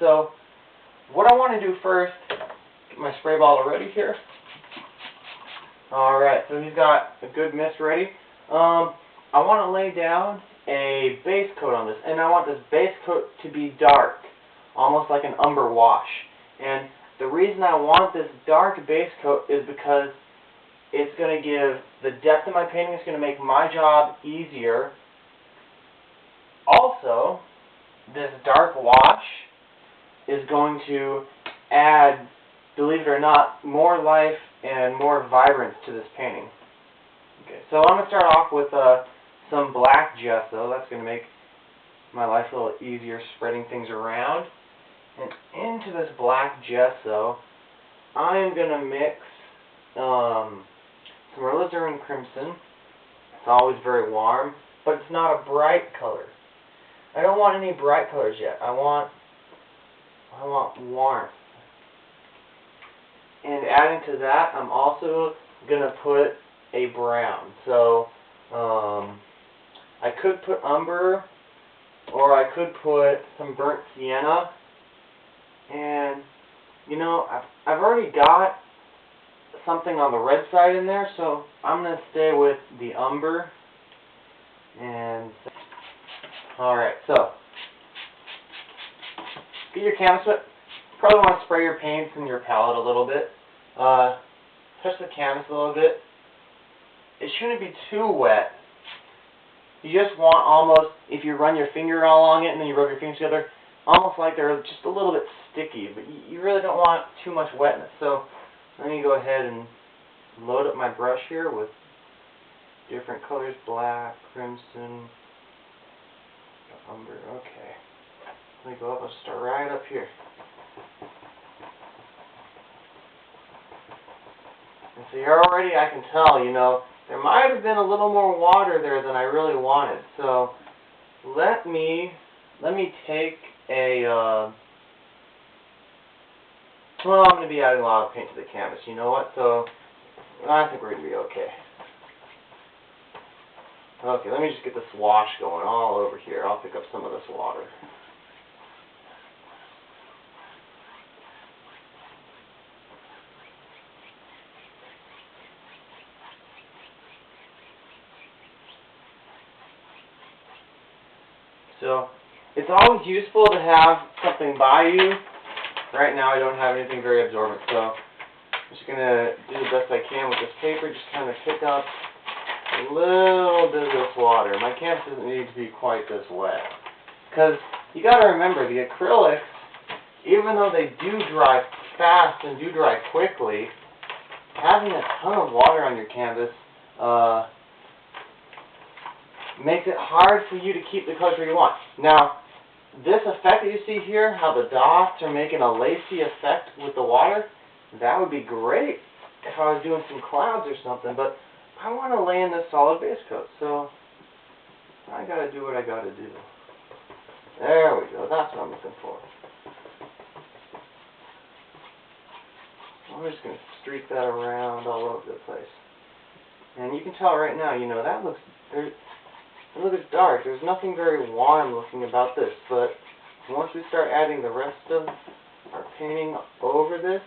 So what I want to do first, get my spray bottle ready here. Alright, so he's got a good mist ready. I want to lay down a base coat on this, and I want this base coat to be dark, almost like an umber wash. And the reason I want this dark base coat is because it's going to give the depth of my painting. It's going to make my job easier. Also, this dark wash is going to add, believe it or not, more life and more vibrance to this painting. Okay, so I'm going to start off with some black gesso. That's going to make my life a little easier spreading things around. And into this black gesso, I'm going to mix some alizarin crimson. It's always very warm, but it's not a bright color. I don't want any bright colors yet. I want warmth. And adding to that, I'm also going to put a brown. So I could put umber, or I could put some burnt sienna. And you know, I've already got something on the red side in there, so I'm going to stay with the umber. And alright, so get your canvas wet. Probably want to spray your paints and your palette a little bit. Touch the canvas a little bit. It shouldn't be too wet. You just want almost, if you run your finger along it and then you rub your fingers together, almost like they're just a little bit sticky, but you really don't want too much wetness. So let me go ahead and load up my brush here with different colors, black, crimson, umber. Okay. Let me go up, I'll start right up here. And so here already I can tell, you know, there might have been a little more water there than I really wanted. So let me take a, well, I'm going to be adding a lot of paint to the canvas, you know what? So I think we're going to be okay. Okay, let me just get this wash going all over here. I'll pick up some of this water. So it's always useful to have something by you. Right now I don't have anything very absorbent, so I'm just going to do the best I can with this paper, just kind of pick up a little bit of this water. My canvas doesn't need to be quite this wet. Because you got to remember, the acrylics, even though they do dry fast and do dry quickly, having a ton of water on your canvas makes it hard for you to keep the colors where you want. Now, this effect that you see here, how the dots are making a lacy effect with the water, that would be great if I was doing some clouds or something, but I want to lay in this solid base coat, so I got to do what I got to do. There we go, that's what I'm looking for. I'm just going to streak that around all over the place. And you can tell right now, you know, that looks, look, it's dark. There's nothing very warm looking about this, but once we start adding the rest of our painting over this,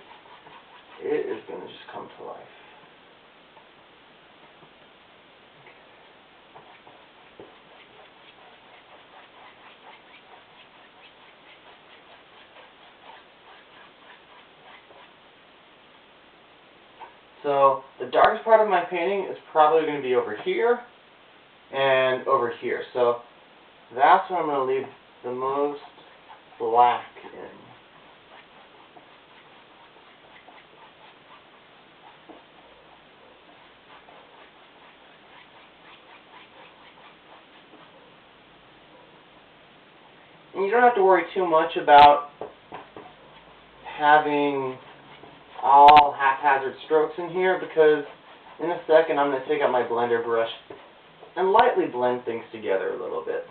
it is going to just come to life. So the darkest part of my painting is probably going to be over here and over here. So that's where I'm going to leave the most black in. And you don't have to worry too much about having all haphazard strokes in here, because in a second I'm going to take out my blender brush and lightly blend things together a little bit.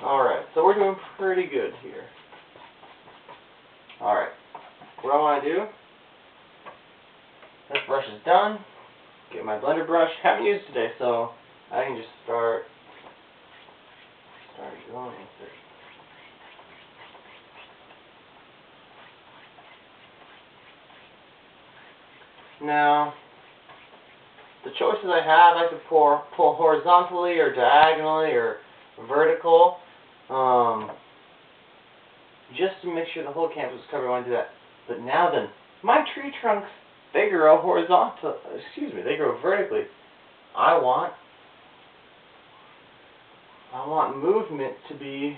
Alright, so we're doing pretty good here. Alright, what I want to do, this brush is done. Get my blender brush. Haven't used it today, so I can just start going with it. Now, the choices I have, I could pull horizontally or diagonally or vertical, just to make sure the whole canvas is covered. I want to do that. But now then, my tree trunks, they grow they grow vertically. I want movement to be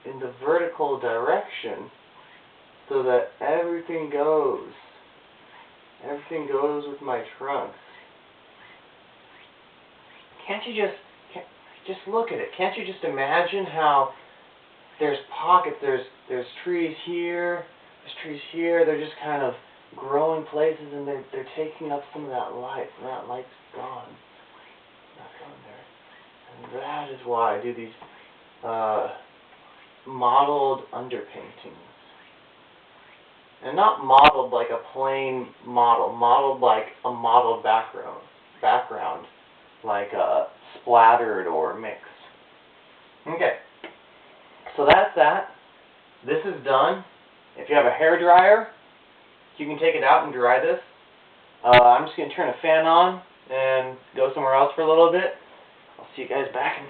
in the vertical direction so that everything goes with my trunks. Can't you just look at it? Can't you just imagine how there's pockets, there's trees here, they're just kind of growing places, and they're taking up some of that light, and that light's gone. Not going there. And that is why I do these modeled underpaintings. And not modeled like a plain model, modeled like a modeled background, like splattered or mixed. Okay, so that's that. This is done. If you have a hair dryer, you can take it out and dry this. I'm just going to turn a fan on and go somewhere else for a little bit. I'll see you guys back in